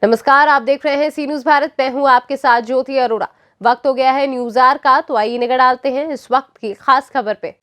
नमस्कार, आप देख रहे हैं सी न्यूज भारत। मैं हूं आपके साथ ज्योति अरोड़ा। वक्त हो गया है न्यूज आर का, तो आइए निगाह डालते हैं इस वक्त की खास खबर पे।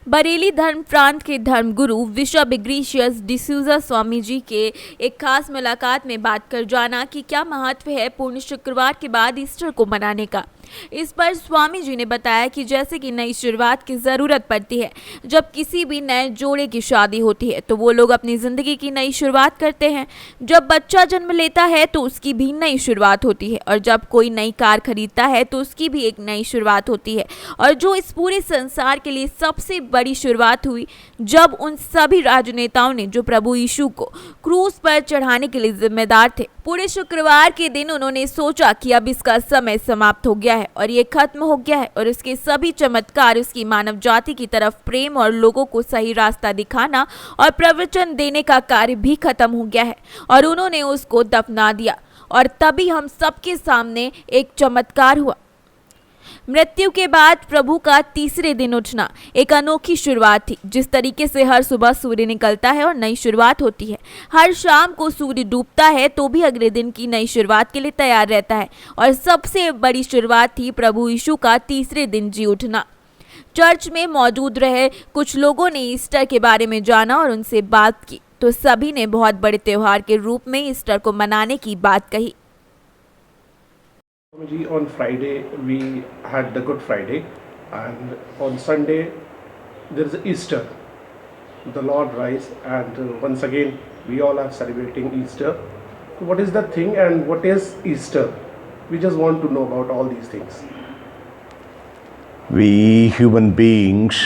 बरेली धर्म प्रांत के धर्मगुरु बिशप इग्नाशियस डिसूजा स्वामी जी के एक खास मुलाकात में बात कर जाना कि क्या महत्व है पूर्ण शुक्रवार के बाद ईस्टर को मनाने का। इस पर स्वामी जी ने बताया कि जैसे कि नई शुरुआत की ज़रूरत पड़ती है, जब किसी भी नए जोड़े की शादी होती है तो वो लोग अपनी ज़िंदगी की नई शुरुआत करते हैं। जब बच्चा जन्म लेता है तो उसकी भी नई शुरुआत होती है, और जब कोई नई कार खरीदता है तो उसकी भी एक नई शुरुआत होती है। और जो इस पूरे संसार के लिए सबसे बड़ी शुरुआत हुई, जब उन सभी राजनेताओं ने जो प्रभु यीशु को क्रूस पर चढ़ाने के लिए जिम्मेदार थे, पूरे शुक्रवार के दिन उन्होंने सोचा कि अब इसका समय समाप्त हो गया है और ये खत्म हो गया है, और इसके सभी चमत्कार, उसकी मानव जाति की तरफ प्रेम और लोगों को सही रास्ता दिखाना और प्रवचन देने का कार्य भी खत्म हो गया है, और उन्होंने उसको दफना दिया। और तभी हम सबके सामने एक चमत्कार हुआ। मृत्यु के बाद प्रभु का तीसरे दिन उठना एक अनोखी शुरुआत थी। जिस तरीके से हर सुबह सूर्य निकलता है और नई शुरुआत होती है, हर शाम को सूर्य डूबता है तो भी अगले दिन की नई शुरुआत के लिए तैयार रहता है। और सबसे बड़ी शुरुआत थी प्रभु यीशु का तीसरे दिन जी उठना। चर्च में मौजूद रहे कुछ लोगों ने ईस्टर के बारे में जाना और उनसे बात की, तो सभी ने बहुत बड़े त्योहार के रूप में ईस्टर को मनाने की बात कही। On Friday we had the Good Friday, and on Sunday there is Easter, the Lord rise, and once again we all are celebrating Easter. What is the thing and what is Easter? We just want to know about all these things. We human beings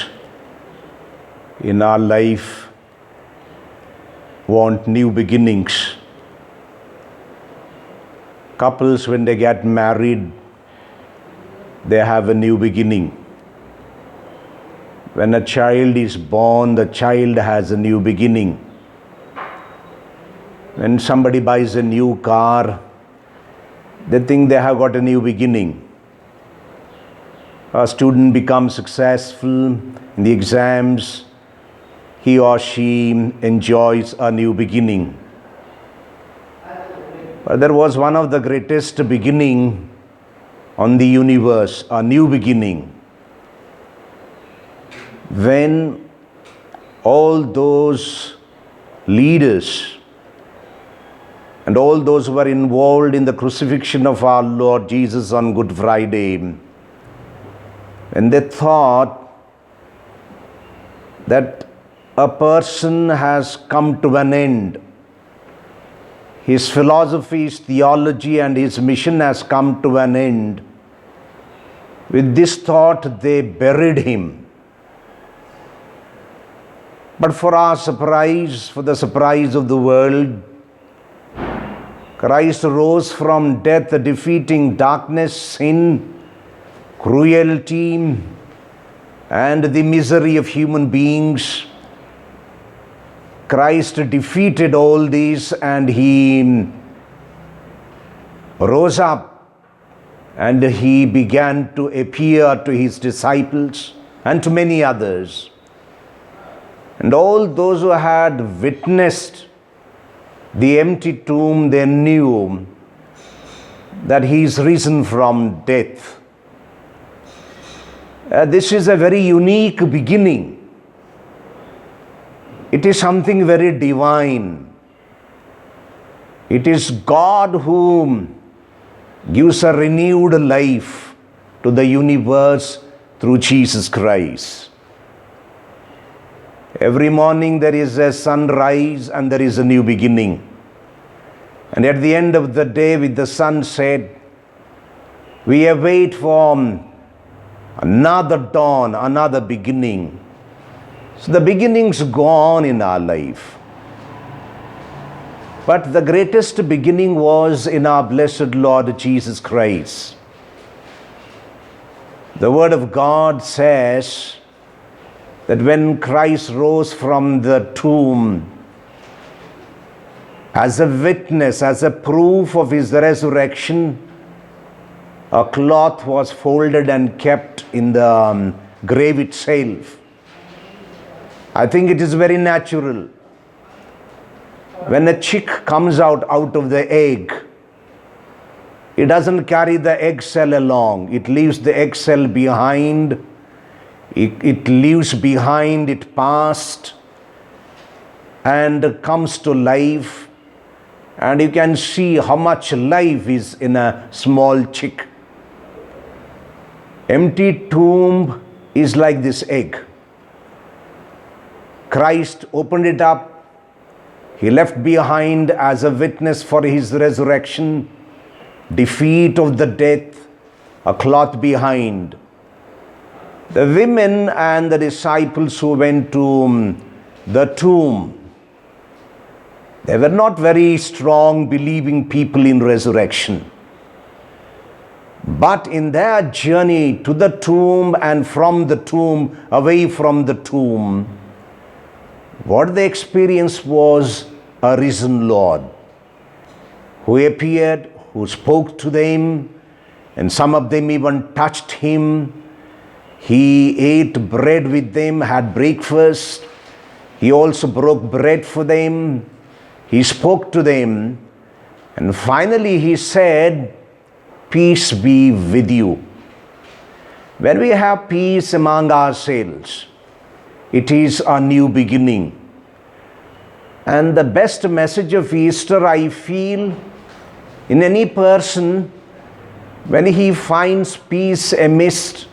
in our life want new beginnings. Couples, when they get married, they have a new beginning. When a child is born, the child has a new beginning. When somebody buys a new car, they think they have got a new beginning. A student becomes successful in the exams, he or she enjoys a new beginning. But there was one of the greatest beginning on the universe, a new beginning. When all those leaders and all those who were involved in the crucifixion of our Lord Jesus on Good Friday, when they thought that a person has come to an end, his philosophy, his theology, and his mission has come to an end, with this thought they buried him. But for our surprise, for the surprise of the world, Christ rose from death, defeating darkness, sin, cruelty, and the misery of human beings. Christ defeated all these, and he rose up and he began to appear to his disciples and to many others. And all those who had witnessed the empty tomb, they knew that he is risen from death. This is a very unique beginning. It is something very divine. It is God who gives a renewed life to the universe through Jesus Christ. Every morning there is a sunrise and there is a new beginning. And at the end of the day, with the sunset, we await for another dawn, another beginning. So the beginnings go on in our life. But the greatest beginning was in our blessed Lord Jesus Christ. The Word of God says that when Christ rose from the tomb, as a witness, as a proof of his resurrection, a cloth was folded and kept in the grave itself. I think it is very natural When a chick comes out of the egg, it doesn't carry the egg cell along. It leaves the egg cell behind. It leaves behind it past and comes to life. And you can see how much life is in a small chick. Empty tomb is like this egg. Christ opened it up. He left behind as a witness for his resurrection, defeat of the death, a cloth behind. The women and the disciples who went to the tomb, they were not very strong believing people in resurrection. But in their journey to the tomb and from the tomb, away from the tomb, what they experienced was a risen Lord who appeared, who spoke to them, and some of them even touched him. He ate bread with them, had breakfast. He also broke bread for them. He spoke to them. And finally he said, "Peace be with you." When we have peace among ourselves, it is a new beginning. And the best message of Easter, I feel, in any person, when he finds peace amidst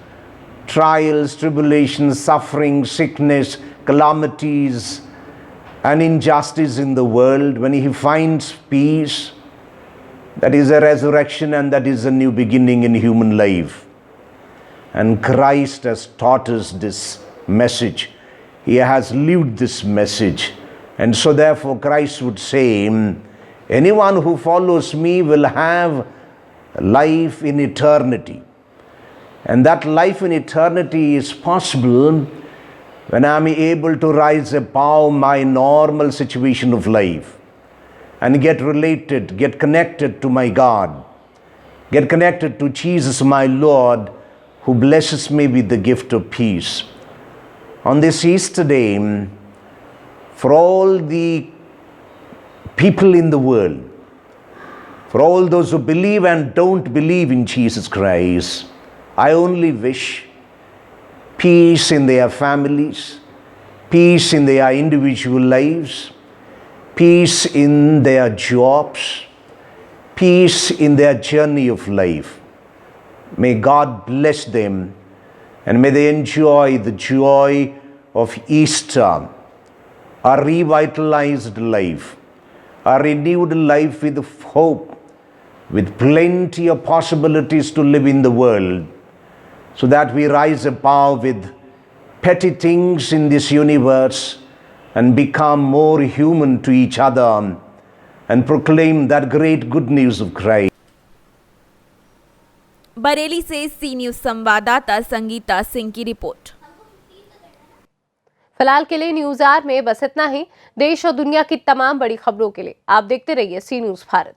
trials, tribulations, suffering, sickness, calamities, and injustice in the world, when he finds peace, that is a resurrection and that is a new beginning in human life. And Christ has taught us this message. He has lived this message. And so therefore Christ would say, anyone who follows me will have life in eternity. And that life in eternity is possible when I am able to rise above my normal situation of life and get related, get connected to my God, get connected to Jesus, my Lord, who blesses me with the gift of peace. On this Easter day, for all the people in the world, for all those who believe and don't believe in Jesus Christ, I only wish peace in their families, peace in their individual lives, peace in their jobs, peace in their journey of life. May God bless them and may they enjoy the joy of Easter, a revitalized life, a renewed life with hope, with plenty of possibilities to live in the world, so that we rise above with petty things in this universe and become more human to each other and proclaim that great good news of Christ. Bareilly से सी news संवाददाता संगीता सिंह की report. फिलहाल के लिए news are में बस इतना ही। देश और दुनिया की तमाम बड़ी खबरों के लिए आप देखते रहिए सी न्यूज़ भारत।